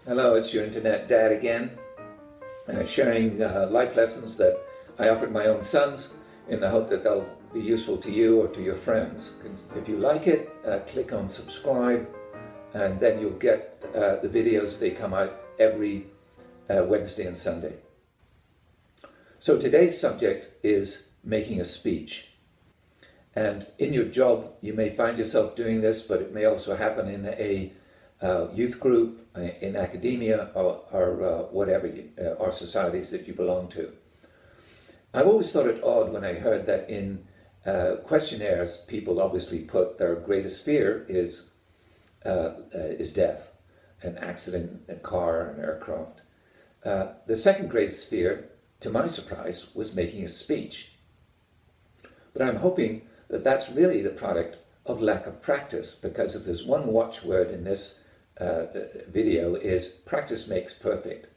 Hello, it's your internet dad again, sharing life lessons that I offered my own sons in the hope that they'll be useful to you or to your friends. If you like it, click on subscribe, and then you'll get the videos. They come out every Wednesday and Sunday. So today's subject is making a speech. And in your job, you may find yourself doing this, but it may also happen in a youth group, in academia, or whatever, or societies that you belong to. I've always thought it odd when I heard that in questionnaires, people obviously put their greatest fear is death, an accident, a car, an aircraft. The second greatest fear, to my surprise, was making a speech. But I'm hoping that that's really the product of lack of practice, because if there's one watchword in this video is practice makes perfect.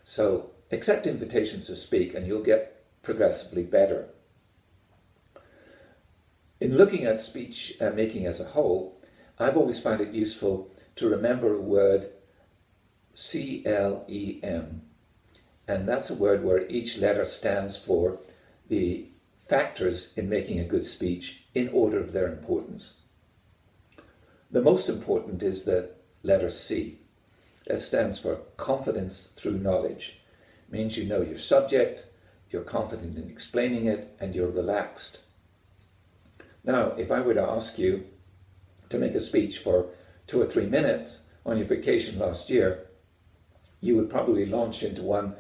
So accept invitations to speak and you'll get progressively better. In looking at speech making as a whole, I've always found it useful to remember a word, CLEM, and that's a word where each letter stands for the factors in making a good speech in order of their importance. The most important is the letter C. That stands for confidence through knowledge. It means you know your subject, you're confident in explaining it, and you're relaxed. Now, if I were to ask you to make a speech for 2 or 3 minutes on your vacation last year, you would probably launch into one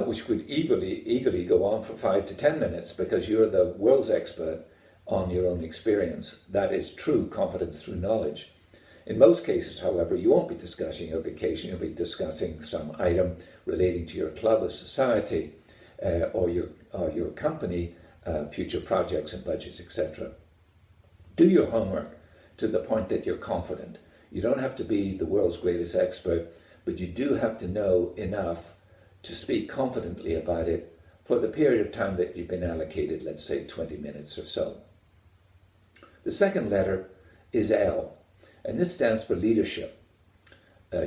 which could eagerly go on for 5 to 10 minutes because you're the world's expert on your own experience. That is true confidence through knowledge. In most cases, however, you won't be discussing your vacation, you'll be discussing some item relating to your club or society or your company, future projects and budgets, etc. Do your homework to the point that you're confident. You don't have to be the world's greatest expert, but you do have to know enough to speak confidently about it for the period of time that you've been allocated, let's say 20 minutes or so. The second letter is L, and this stands for leadership.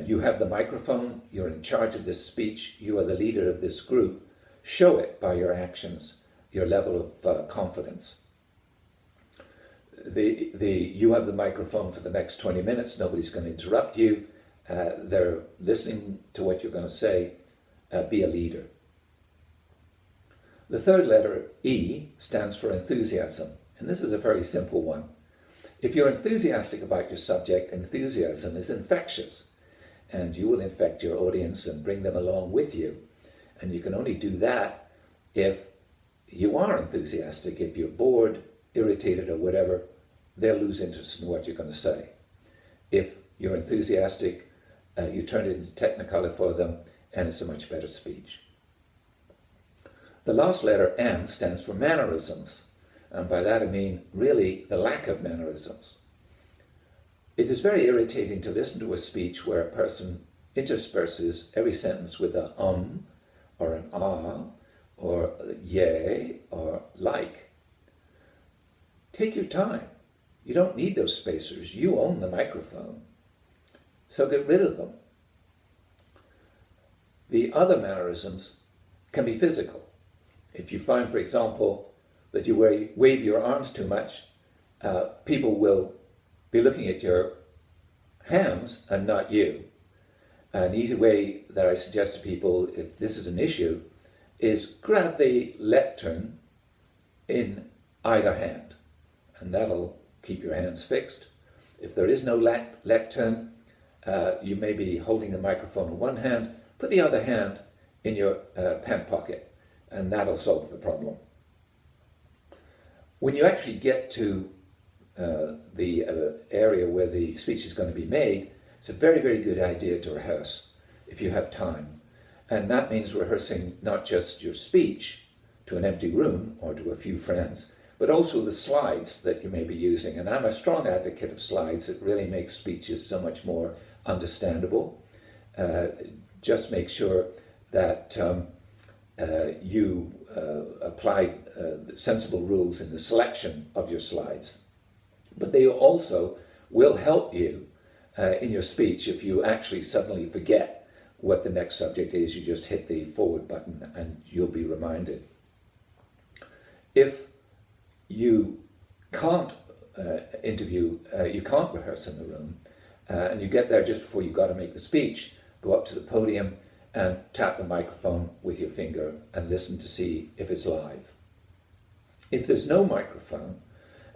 You have the microphone, you're in charge of this speech, you are the leader of this group. Show it by your actions, your level of confidence. You have the microphone for the next 20 minutes, nobody's going to interrupt you, they're listening to what you're going to say. Be a leader. The third letter, E, stands for enthusiasm, and this is a very simple one. If you're enthusiastic about your subject, enthusiasm is infectious, and you will infect your audience and bring them along with you. And you can only do that if you are enthusiastic. If you're bored, irritated, or whatever, they'll lose interest in what you're going to say. If you're enthusiastic, you turn it into technicolor for them, and it's a much better speech. The last letter, M, stands for mannerisms. And by that I mean really the lack of mannerisms. It is very irritating to listen to a speech where a person intersperses every sentence with a or an ah or yay or like. Take your time. You don't need those spacers. You own the microphone. So get rid of them. The other mannerisms can be physical. If you find, for example, that you wave your arms too much, people will be looking at your hands and not you. An easy way that I suggest to people, if this is an issue, is grab the lectern in either hand, and that'll keep your hands fixed. If there is no lectern, you may be holding the microphone in one hand, put the other hand in your pant pocket, and that'll solve the problem. When you actually get to the area where the speech is going to be made, it's a very, very good idea to rehearse if you have time. And that means rehearsing not just your speech to an empty room or to a few friends, but also the slides that you may be using. And I'm a strong advocate of slides. It really makes speeches so much more understandable. Just make sure that you apply sensible rules in the selection of your slides. But they also will help you in your speech if you actually suddenly forget what the next subject is, you just hit the forward button and you'll be reminded. If you can't you can't rehearse in the room, and you get there just before you've got to make the speech, go up to the podium and tap the microphone with your finger and listen to see if it's live. If there's no microphone,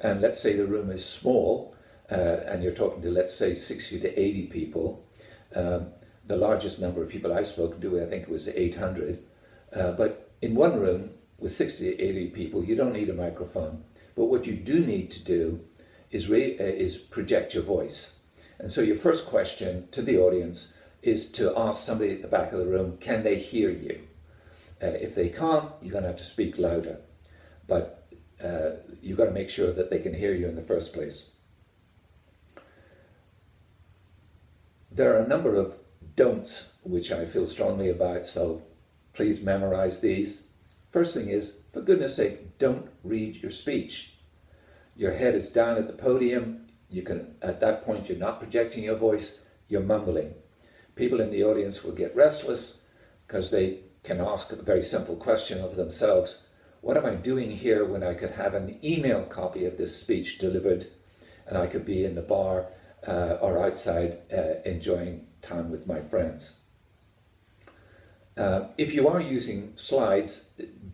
and let's say the room is small, and you're talking to, let's say, 60 to 80 people, the largest number of people I've spoken to, I think it was 800, but in one room with 60 to 80 people, you don't need a microphone. But what you do need to do is project your voice. And so your first question to the audience is to ask somebody at the back of the room, can they hear you? If they can't, you're going to have to speak louder. But you've got to make sure that they can hear you in the first place. There are a number of don'ts which I feel strongly about, so please memorize these. First thing is, for goodness sake, don't read your speech. Your head is down at the podium. At that point, you're not projecting your voice, you're mumbling. People in the audience will get restless because they can ask a very simple question of themselves. What am I doing here when I could have an email copy of this speech delivered and I could be in the bar or outside enjoying time with my friends? If you are using slides,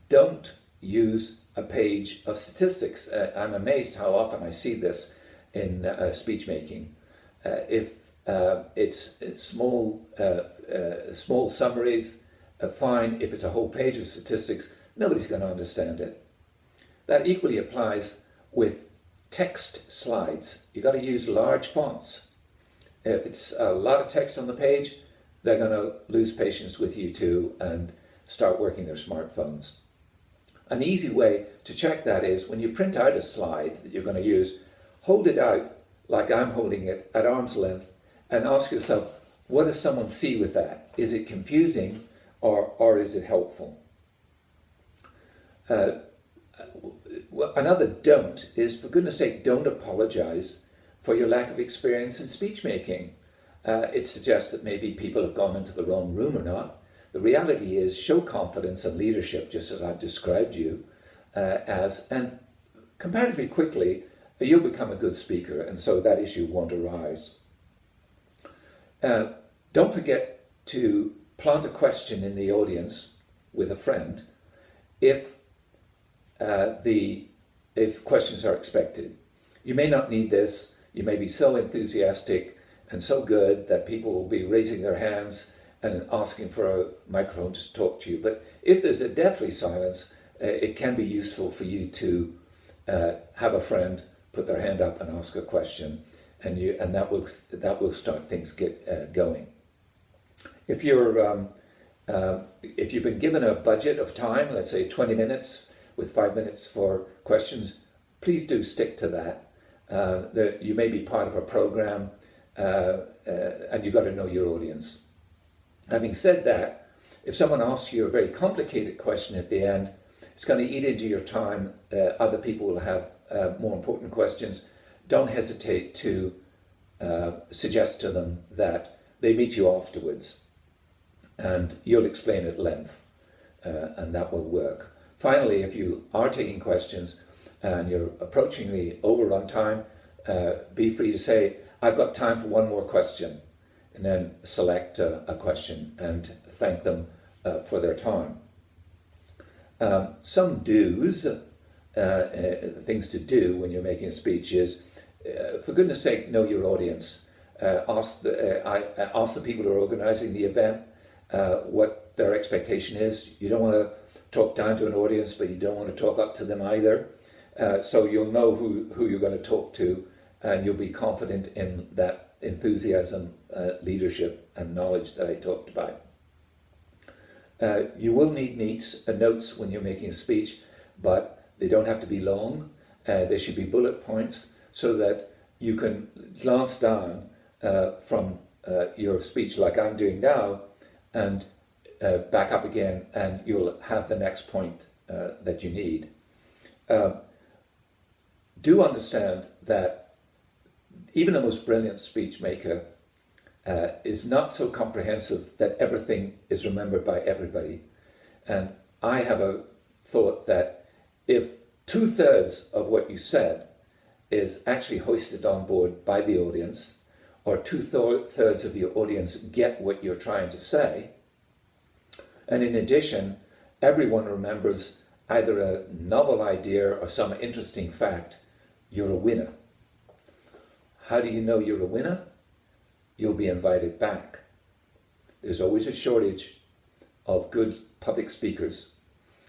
don't use a page of statistics. I'm amazed how often I see this in speech making. If it's small summaries, fine. If it's a whole page of statistics, nobody's going to understand it. That equally applies with text slides. You've got to use large fonts. If it's a lot of text on the page, they're going to lose patience with you too and start working their smartphones. An easy way to check that is when you print out a slide that you're going to use, hold it out like I'm holding it at arm's length and ask yourself, what does someone see with that? Is it confusing or is it helpful? Another don't is, for goodness sake, don't apologize for your lack of experience in speech making. It suggests that maybe people have gone into the wrong room or not. The reality is, show confidence and leadership, just as I've described you and comparatively quickly, you'll become a good speaker, and so that issue won't arise. Don't forget to plant a question in the audience with a friend if questions are expected. You may not need this. You may be so enthusiastic and so good that people will be raising their hands and asking for a microphone to talk to you. But if there's a deathly silence, it can be useful for you to have a friend put their hand up and ask a question, and that will start things going. If you've been given a budget of time, let's say 20 minutes with 5 minutes for questions, please do stick to that. You may be part of a program, and you've got to know your audience. Having said that, if someone asks you a very complicated question at the end, it's going to eat into your time. Other people will have more important questions. Don't hesitate to suggest to them that they meet you afterwards and you'll explain at length, and that will work. Finally, if you are taking questions and you're approaching the overrun time, be free to say, I've got time for one more question, and then select a question and thank them for their time. Some do's, things to do when you're making a speech is, for goodness sake, know your audience. Ask the people who are organising the event what their expectation is. You don't want to talk down to an audience, but you don't want to talk up to them either. So you'll know who you're going to talk to, and you'll be confident in that enthusiasm, leadership, and knowledge that I talked about. You will need notes when you're making a speech, but they don't have to be long. They should be bullet points so that you can glance down from your speech like I'm doing now and back up again, and you'll have the next point that you need. Do understand that even the most brilliant speech maker is not so comprehensive that everything is remembered by everybody. And I have a thought that if 2/3 of what you said is actually hoisted on board by the audience, or 2/3 of your audience get what you're trying to say, and in addition, everyone remembers either a novel idea or some interesting fact, you're a winner. How do you know you're a winner? You'll be invited back. There's always a shortage of good public speakers,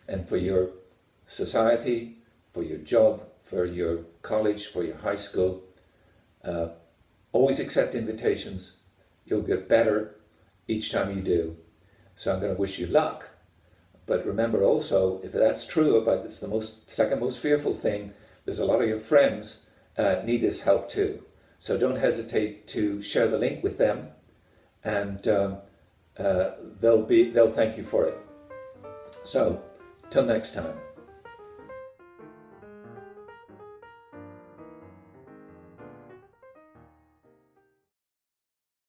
and for your society, for your job, for your college, for your high school, always accept invitations. You'll get better each time you do. So I'm going to wish you luck. But remember also, if that's true, about it's the second most fearful thing, there's a lot of your friends need this help too. So don't hesitate to share the link with them, and they'll thank you for it. So till next time.